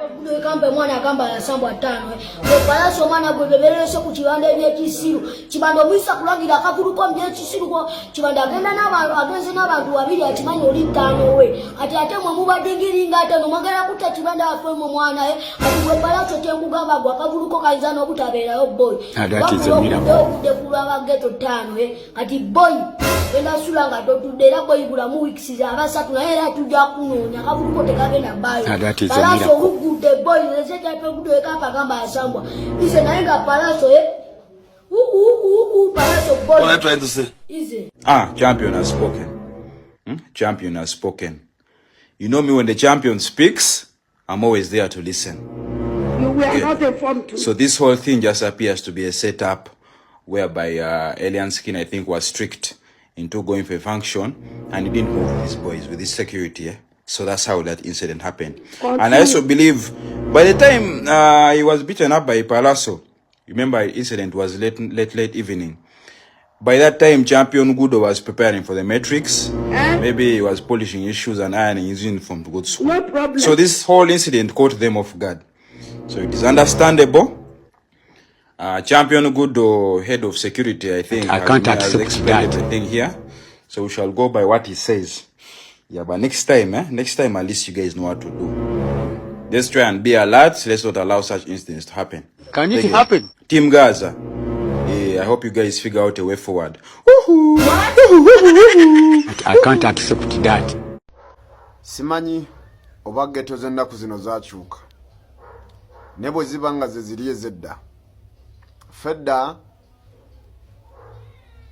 Kudo kambe mwana akamba ya sambo atano Pallaso mwana gwebebelese ku kibanda ebyekisiru kibanda omwisa kulagira akavuluko byekisiru ko kibanda agenda n'abantu agenze n'abantu babiri akimanyi oli ttaano we ate mwe mubadingiringa ate nomagala kutta kibanda afwe mu mwana ati gwe Pallaso kyengugamba gwa akavuluko kayinza n'obutabeerayo boy okude kulaba geto ttaano ati boy enda sula nga totudde era boy bulamu weeks abasatu naye era tujja kunoonya akavuluko tekagenda bayo Pallaso the boy is a type of good gamba asambwa. Is a nanga Pallaso, Pallaso boy. What am I trying to say? Is it? Champion has spoken. Champion has spoken. You know me, when the champion speaks, I'm always there to listen. You were not informed. So this whole thing just appears to be a setup whereby Alien Skin, I think, was strict into going for a function, and he didn't move with his boys, with his security. So that's how that incident happened. Continue. And I also believe by the time he was beaten up by Pallaso, remember the incident was late evening. By that time, Champion Gudo was preparing for the matrix. Maybe he was polishing his shoes and ironing his uniform to go to school. No problem. So this whole incident caught them off guard. So it is understandable. Champion Gudo, head of security, I think, I can't accept that thing here. So we shall go by what he says. Yeah, but next time at least you guys know what to do. Let's try and be alert. Let's not allow such incidents to happen. Can it happen? Team Gaza. I hope you guys figure out a way forward. I can't accept that. Simanyi oba ghetto z'ennaku zino zaakyuka. Ne bwe ziba nga ze ziri ezedda. Fedda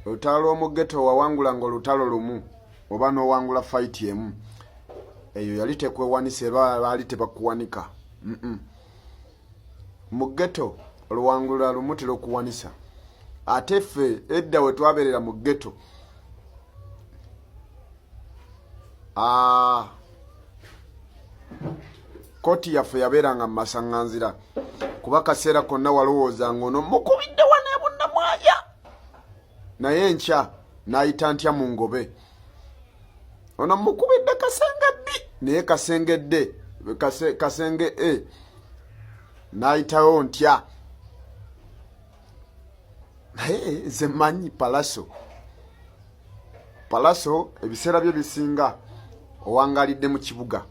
olutalo mu ghetto wawangula ng'olutalo lumu oba n'owangula fight emu. Eyo yali tekwewanise baali tebakuwanika. Mu ghetto oluwangula lumu terukuwanisa. Ate ffe edda we twabeerera mu ghetto. Koti yaffe yabeeranga mu masaŋŋanzira. Kuba kaseera konna walowooza ng'ono mukubidde wano e Bunnamwaya. Naye enkya n'ayita ntya mu ngobe. Ono mukubidde kasenge B. Naye kasengedde. Kasenge E. N'ayitawo ntya. Naye nze mmanyi Pallaso. Pallaso ebiseera bye bisinga owangalidde mu kibuga.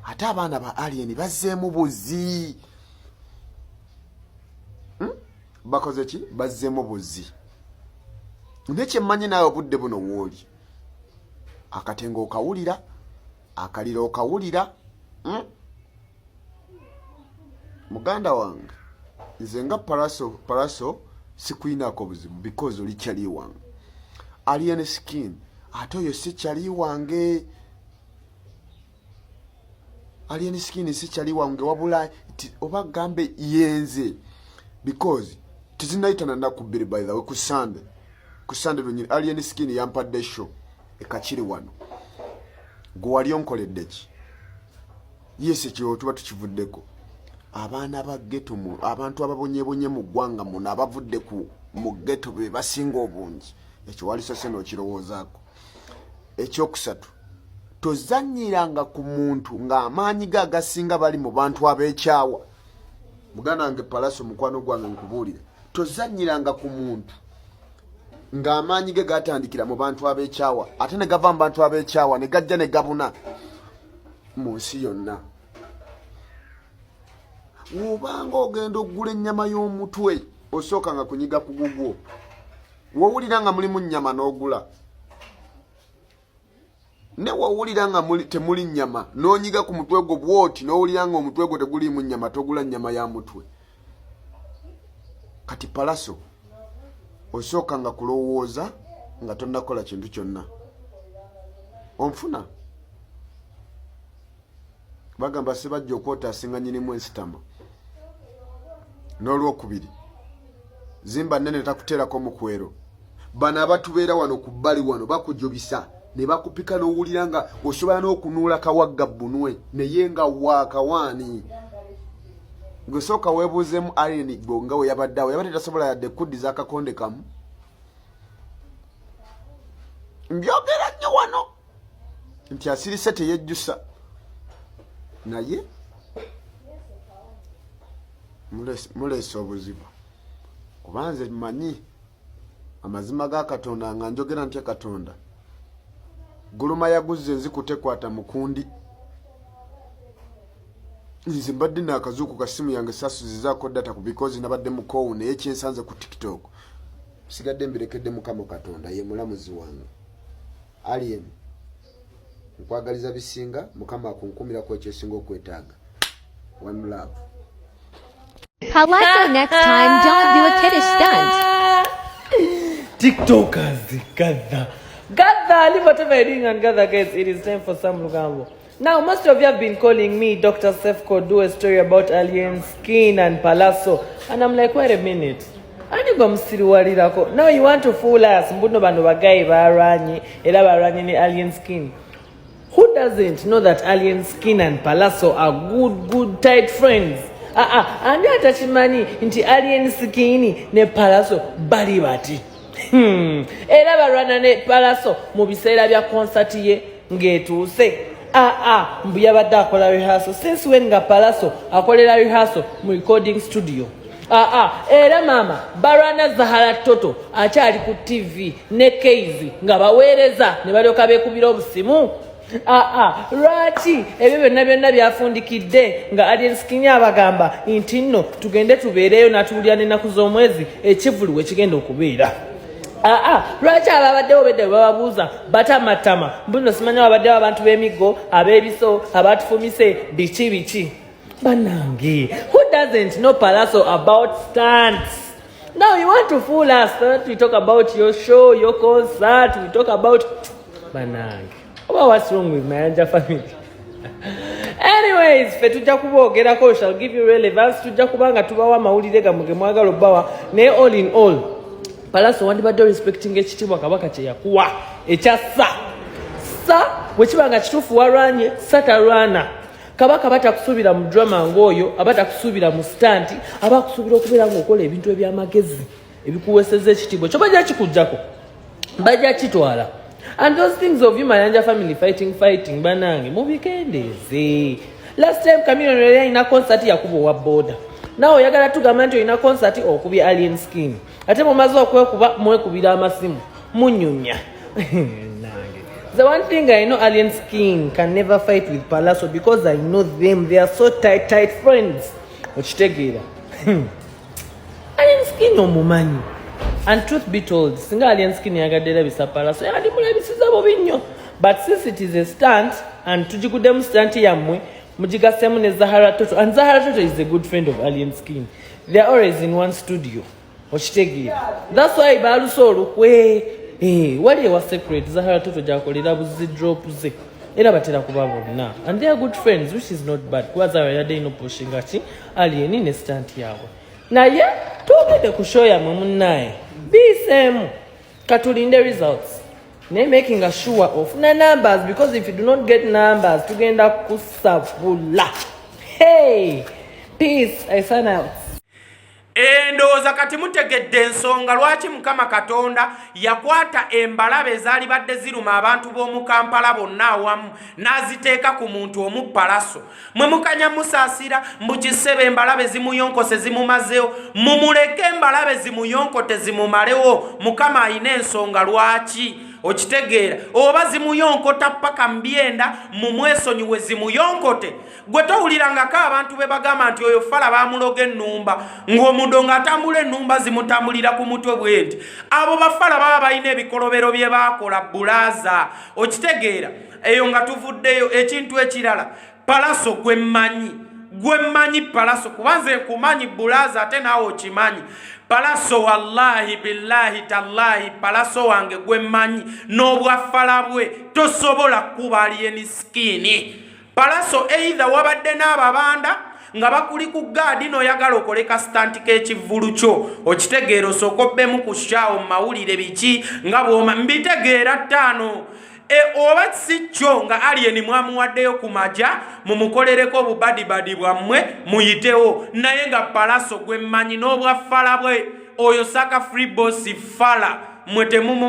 Ate abaana ba alien bazzeemu buzzi. Bakoze ki? Bazzeemu buzzi. Nekye mmanyi naawe obudde buno wooli. Akatengo okawulira, akaliro okawulira. Muganda wange, nze nga Pallaso sikuyinako buzibu because oli kyali wange. Alien Skin, ate oyo si kyali wange. Alien Skin si kyali wange wabula oba gambe yenze. Because tizinayitana nnaku bbiri by the way ku Sunday. Ku Sunday lunyini Alien Skin yampadde show ekakiri wano. Gwe wali onkoledde ki? Yese kyo tuba tukivuddeko. Abaana ba ghetto mu abantu ababonyebonye mu ggwanga muno abavudde ku mu ghetto be basinga obungi. Ekyo wali sose n'okirowoozaako. Ekyokusatu, tozannyiranga ku muntu ng'amaanyi ge agasinga bali mu bantu ab'ekyawa. Muganda wange Pallaso mukwano gwange nkubuulire. Tozannyiranga ku muntu ng'amaanyi ge gatandikira mu bantu ab'ekyawa ate ne gava mu bantu ab'ekyawa ne gajja ne gabuna mu nsi yonna. Wobanga ogenda oggula ennyama y'omutwe osooka nga kunyiga ku gugwo. Wowulira nga mulimu nnyama n'ogula. Ne wowulira nga temuli nnyama n'onyiga ku mutwe gwo bwoti n'owulira nga omutwe gwo teguliimu nnyama togula nnyama ya mutwe. Kati Pallaso osooka nga kulowooza nga tonnakola kintu kyonna. Onfuna bagamba sibajja okwotaasinga nnyinimu ensitama. N'olwokubiri zimba nnene takuteerako mukwero. Bano abatubeera wano ku bbali wano bakujobisa ne bakupika n'owulira nga osobola n'okunuula kawagga bbunwe naye nga waakawaani. Gwe sooka weebuuzeemu alien gwe nga we yabadde awo yabadde tasobola yadde kuddiza akakonde kamu. Mbyogera nnyo wano nti asirise teyejjusa. Naye mulesa obuzibu kubanze manyi amazima ga Katonda nga njogera ntya Katonda guluma yaguze nzikutekwata mukundi nze mbadde nakazuuku ka simu yange sasuzizaako data because nabadde mu call naye kyensanze ku TikTok sigadde mbirekedde Mukama Katonda ye mulamuzi wange alien nkwagaliza bisinga Mukama akunkumira ko ekyesinga okwetaaga one love. Pallaso, next time don't do a kiddish stunt. TikTokers, gather, leave whatever you're doing and gather, guys. It is time for some Lugambo. Now, most of you have been calling me Dr. Sefko, do a story about alien skin and Pallaso, and I'm like, wait a minute. Now you want to fool us? Alien skin. Who doesn't know that alien skin and Pallaso are good tight friends? And atachimani inti alien skin ne Pallaso bali bati. Era barwana ne Pallaso mu biseera bya concert ye ngetuuse. Mbuya badde akola rehearsal. Since when nga Pallaso akolera rehearsal mu recording studio? Era mama barwana Zahara Toto akyali ku TV ne Keizi nga baweereza ne balyoka beekubira obusimu. Lwaki ebyo byonna byafundikidde nga alien skin abagamba nti nno tugende tubeereyo natuulira n'ennaku z'omwezi ekivulu we kigenda okubeera. Lwaki ababaddewo bedde bababuuza batamatama mbuno simanya babaddewo abantu b'emiggo ab'ebiso abatufumise biki banange. Who doesn't know Pallaso about stunts? Now you want to fool us. We talk about your show, your concert, we talk about banange. What's wrong with my Anja family? Anyways, fetuja kubogerako shall give you relevance. Tuja kubanga tubawa mawulire gamuge mwagala obawa ne all in all. Pallaso wandibadde respecting ekitibwa kabaka kye yakuwa ekyassa. Sa wekibanga kituufu warwanye satarwana. Kabaka batakusubira mu drama ngoyo, abatakusubira mu stunt, abakusubira okubeera ng'okola ebintu eby'amagezi ebikuweeseza ekitibwa. Kyo bajja kikujjako. Bajja kitwala. And those things of you, my Anja family, fighting, banange, mubikendeze. Last time, Camino Rere in a concert ya kubo wa border. Now, yagala tugamanto in a concert or kubi alien skin. Ate mumazo kwe kuba mwe kubira amasimu. Munyumya. The one thing I know, alien skin can never fight with Pallaso because I know them. They are so tight friends. Ochitegira. Alien skin no mumanyi. And truth be told, single alien skin yagadela bisa Pallaso yali mulabisiza bobinyo. But since it is a stunt and tujigudemu stunt yamwe mujigasemu ne Zahara Toto, and Zahara Toto is a good friend of alien skin. They are always in one studio. Ochitegira. That's why baluso olukwe wali was secret Zahara Toto jakolera buzi drop ze. Era batera kubabona. And they are good friends, which is not bad. Kwa Zahara yade ino poshinga chi alien in a stunt yawe. Na ye tugende kushoya mumunaye. Bisemu katulinde results. Ne making a sure of na numbers, because if you do not get numbers tugenda kusavula. Hey, peace. I sign out. Endowooza kati mutegedde ensonga lwaki Mukama Katonda yakwata embalabe ezaali badde ziruma abantu b'omu Kampala bonna awamu n'aziteeka ku muntu omu Pallaso. Mwe mukanya musaasira mbukisebe embalabe zimuyonkose zimumazeewo, mumuleke embalabe zimuyonkote zimumalewo. Mukama ayina ensonga lwaki. Okitegeera oba zimuyonkota paka mbyenda mumwesonyiwe zimuyonkote. Gwe towulirangako abantu be bagamba nti oyo fala bamuloga ennumba ng'omudo ng'atambula ennumba zimutambulira ku mutwe bwenti. Abo bafala baba balina ebikolobero bye baakola bulaza. Okitegeera eyo nga tuvuddeyo ekintu ekirala. Pallaso gwe mmanyi Pallaso kubanze kumanyi bulaza ate naawe okimanyi. Pallaso wallahi billahi tallahi Pallaso wange gwe mmanyi n'obwafala bwe tosobola kuba alien skin. Pallaso either wabadde n'ababanda nga bakuli ku gaadi n'oyagala okoleka stunt k'ekivvulu kyo. Okitegeera osooka obbemu ku shaawo mu mawulire biki nga bw'oma mbitegeera ttaano. Oba si kyo nga alien mwamuwaddeyo ku majja mumukolereko obubadibadi bwammwe muyitewo. Naye nga Pallaso gwe mmanyi n'obwafala bwe oyo saka free boss fala mwe temumu